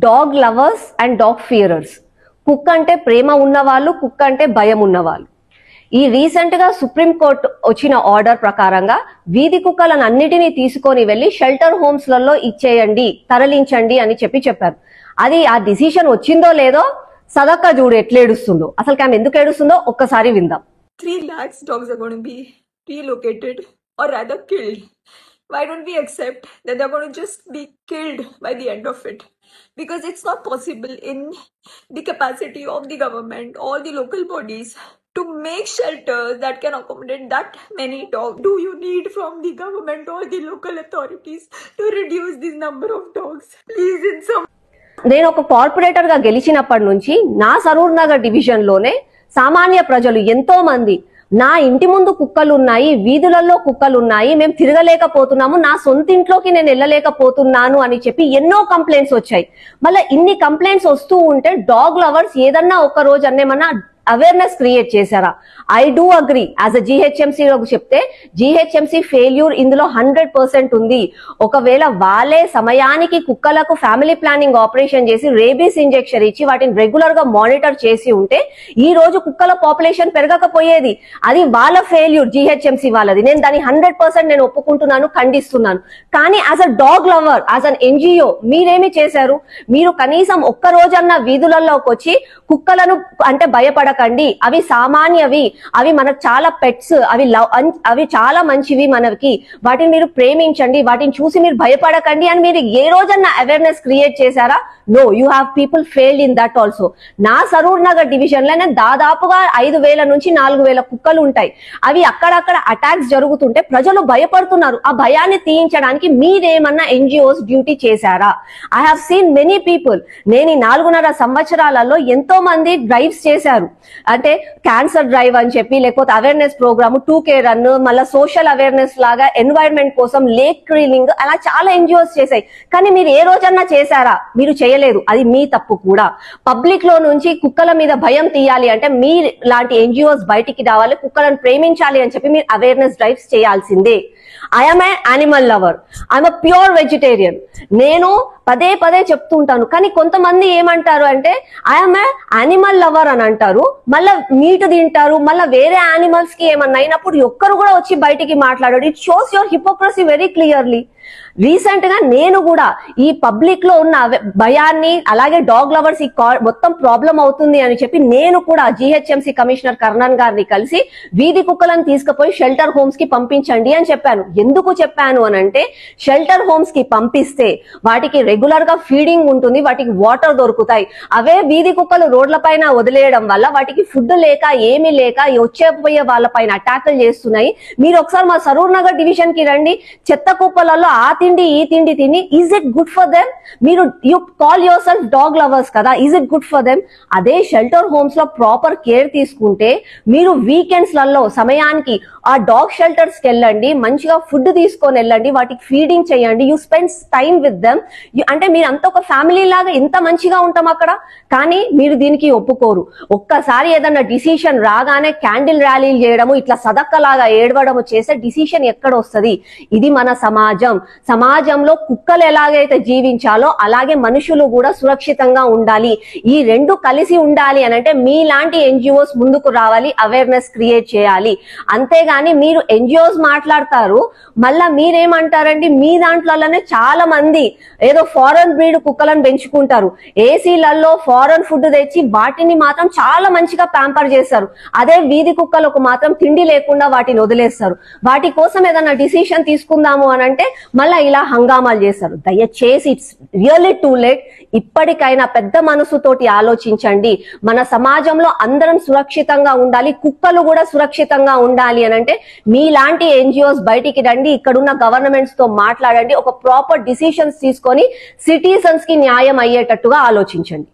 Dog lovers and dog fearers. కుక్క అంటే ప్రేమ ఉన్నవాళ్ళు, కుక్క అంటే భయం ఉన్నవాళ్ళు. ఈ రీసెంట్ గా సుప్రీంకోర్టు వచ్చిన ఆర్డర్ ప్రకారంగా వీధి కుక్కలను అన్నిటినీ తీసుకొని వెళ్లి షెల్టర్ హోమ్స్ లలో ఇచ్చేయండి, తరలించండి అని చెప్పారు. అది ఆ డిసిషన్ వచ్చిందో లేదో సదక్క చూడు ఎట్లా ఏడుస్తుందో. అసలు ఆమె ఎందుకు ఏడుస్తుందో ఒక్కసారి విందాం. 3 lakhs dogs are going to be relocated or rather killed. Why don't we accept that they're going to just be killed by the end of it? Because it's not possible in the capacity of the government or the local bodies to make shelters that can accommodate that many dogs. Do you need from the government or the local authorities to reduce this number of dogs? Please, in some. నేను ఒక corporator గా గెలిచినప్పటి నుంచి నా Saroor Nagar division లోనే సామాన్య ప్రజలు ఎంతో మంది నా ఇంటి ముందు కుక్కలు ఉన్నాయి, వీధులలో కుక్కలు ఉన్నాయి, మేము తిరగలేకపోతున్నాము, నా సొంత ఇంట్లోకి నేను వెళ్ళలేకపోతున్నాను అని చెప్పి ఎన్నో కంప్లైంట్స్ వచ్చాయి. మళ్ళీ ఇన్ని కంప్లైంట్స్ వస్తూ ఉంటే డాగ్ లవర్స్ ఏదన్నా ఒక రోజు అన్నేమన్నా అవేర్నెస్ క్రియేట్ చేశారా? I do agree. As a GHMC చెప్తే జిహెచ్ఎంసీ ఫెయిల్యూర్ ఇందులో 100% ఉంది. ఒకవేళ వాళ్ళే సమయానికి కుక్కలకు ఫ్యామిలీ ప్లానింగ్ ఆపరేషన్ చేసి రేబీస్ ఇంజెక్షన్ ఇచ్చి వాటిని రెగ్యులర్ గా మానిటర్ చేసి ఉంటే ఈ రోజు కుక్కల పాపులేషన్ పెరగకపోయేది. అది వాళ్ళ ఫెయిల్యూర్, జిహెచ్ఎంసీ వాళ్ళది. నేను దాన్ని 100% నేను ఒప్పుకుంటున్నాను, ఖండిస్తున్నాను. కానీ as a dog lover, as an NGO మీరేమి చేశారు? మీరు కనీసం ఒక్క రోజన్నా వీధులలోకి వచ్చి కుక్కలను అంటే భయపడకండి, అవి సామాన్యవి, అవి మనకు చాలా పెట్స్, అవి చాలా మంచివి మనకి, వాటిని మీరు ప్రేమించండి, వాటిని చూసి మీరు భయపడకండి అని మీరు ఏ రోజన్నా అవేర్నెస్ క్రియేట్ చేశారా? No, you have people failed in that also. నా సరూర్ నగర్ డివిజన్ లోనే దాదాపుగా 5,000 నుంచి 4,000 కుక్కలు ఉంటాయి. అవి అక్కడక్కడ అటాక్స్ జరుగుతుంటే ప్రజలు భయపడుతున్నారు. ఆ భయాన్ని తీయించడానికి మీరేమన్నా ఎన్జిఓస్ డ్యూటీ చేశారా? I have seen many people. నేను ఈ 4.5 సంవత్సరాలలో ఎంతో మంది డ్రైవ్స్ చేశారు. అంటే క్యాన్సర్ డ్రైవ్ అని చెప్పి, లేకపోతే అవేర్నెస్ ప్రోగ్రామ్ 2K రన్, మళ్ళీ సోషల్ అవేర్నెస్ లాగా ఎన్వైరన్మెంట్ కోసం లేక్ క్లీనింగ్, అలా చాలా ఎన్జిఓస్ చేశాయి. కానీ మీరు ఏ రోజన్నా చేశారా? మీరు చేయలేదు. అది మీ తప్పు కూడా. పబ్లిక్ లో నుంచి కుక్కల మీద భయం తీయాలి అంటే మీ లాంటి ఎన్జిఓస్ బయటికి రావాలి, కుక్కలను ప్రేమించాలి అని చెప్పి మీరు అవేర్నెస్ డ్రైవ్స్ చేయాల్సిందే. I'm a animal lover, I'm a pure vegetarian. నేను పదే పదే చెప్తుంటాను. కానీ కొంతమంది ఏమంటారు అంటే ఐఎమ్ ఏ యానిమల్ లవర్ అని అంటారు, మళ్ళా మీట్ తింటారు, మళ్ళీ వేరే యానిమల్స్ కి ఏమన్నా అయినప్పుడు ఒక్కరు కూడా వచ్చి బయటికి మాట్లాడారు. It shows your hypocrisy very clearly. Recent గా నేను కూడా ఈ పబ్లిక్ లో ఉన్న భయాన్ని, అలాగే డాగ్ లవర్స్ ఈ మొత్తం ప్రాబ్లం అవుతుంది అని చెప్పి నేను కూడా జిహెచ్ఎంసీ కమిషనర్ కర్ణన్ గారిని కలిసి వీధి కుక్కలను తీసుకుపోయి షెల్టర్ హోమ్స్ కి పంపించండి అని చెప్పాను. ఎందుకు చెప్పాను అని అంటే షెల్టర్ హోమ్స్ కి పంపిస్తే వాటికి రెగ్యులర్ గా ఫీడింగ్ ఉంటుంది, వాటికి వాటర్ దొరుకుతాయి. అవే వీధి కుక్కలు రోడ్ల పైన వదిలేయడం వల్ల వాటికి ఫుడ్ లేక ఏమీ లేక వచ్చేపోయే వాళ్ళ పైన అటాకులు చేస్తున్నాయి. మీరు ఒకసారి మా సరూర్ నగర్ డివిజన్ కి రండి. చెత్త కుప్పలలో ఆ తిండి ఈ తిండి తిని, is it good for them? మీరు you call yourself dog lovers కదా, is it good for them? అదే షెల్టర్ హోమ్స్ లో ప్రాపర్ కేర్ తీసుకుంటే మీరు వీకెండ్స్ లలో సమయానికి ఆ డాగ్ షెల్టర్స్ కి వెళ్ళండి, మంచిగా ఫుడ్ తీసుకొని వెళ్ళండి, వాటికి ఫీడింగ్ చేయండి, you spend time with them. అంటే మీరు అంత ఒక ఫ్యామిలీ లాగా ఎంత మంచిగా ఉంటాం అక్కడ. కానీ మీరు దీనికి ఒప్పుకోరు. ఒక్కసారి ఏదన్నా డిసిషన్ రాగానే క్యాండిల్ ర్యాలీలు చేయడము, ఇట్లా సదక్కలాగా ఏడవడము చేసే డిసిషన్ ఎక్కడ వస్తుంది? ఇది మన సమాజం. సమాజంలో కుక్కలు ఎలాగైతే జీవించాలో అలాగే మనుషులు కూడా సురక్షితంగా ఉండాలి. ఈ రెండు కలిసి ఉండాలి అని అంటే మీలాంటి ఎన్జిఓస్ ముందుకు రావాలి, అవేర్నెస్ క్రియేట్ చేయాలి. అంతేగాని మీరు ఎన్జిఓస్ మాట్లాడతారు, మళ్ళా మీరేమంటారండి, మీ దాంట్లోనే చాలా మంది ఏదో ఫారెన్ బ్రీడ్ కుక్కలను పెంచుకుంటారు, ఏసీలలో ఫారెన్ ఫుడ్ తెచ్చి వాటిని మాత్రం చాలా మంచిగా ప్యాంపర్ చేస్తారు. అదే వీధి కుక్కలకు మాత్రం తిండి లేకుండా వాటిని వదిలేస్తారు. వాటి కోసం ఏదైనా డిసిషన్ తీసుకుందాము అని అంటే మళ్ళా ఇలా హంగామాలు చేస్తారు. దయచేసి ఇట్స్ రియల్లీ టూ లేట్. ఇప్పటికైనా పెద్ద మనసుతోటి ఆలోచించండి. మన సమాజంలో అందరం సురక్షితంగా ఉండాలి, కుక్కలు కూడా సురక్షితంగా ఉండాలి అని అంటే మీలాంటి ఎన్జిఓస్ బయటికి రండి, ఇక్కడున్న గవర్నమెంట్స్ తో మాట్లాడండి, ఒక ప్రాపర్ డిసిషన్స్ తీసుకొని సిటిజన్స్ కి న్యాయం అయ్యేటట్టుగా ఆలోచించండి.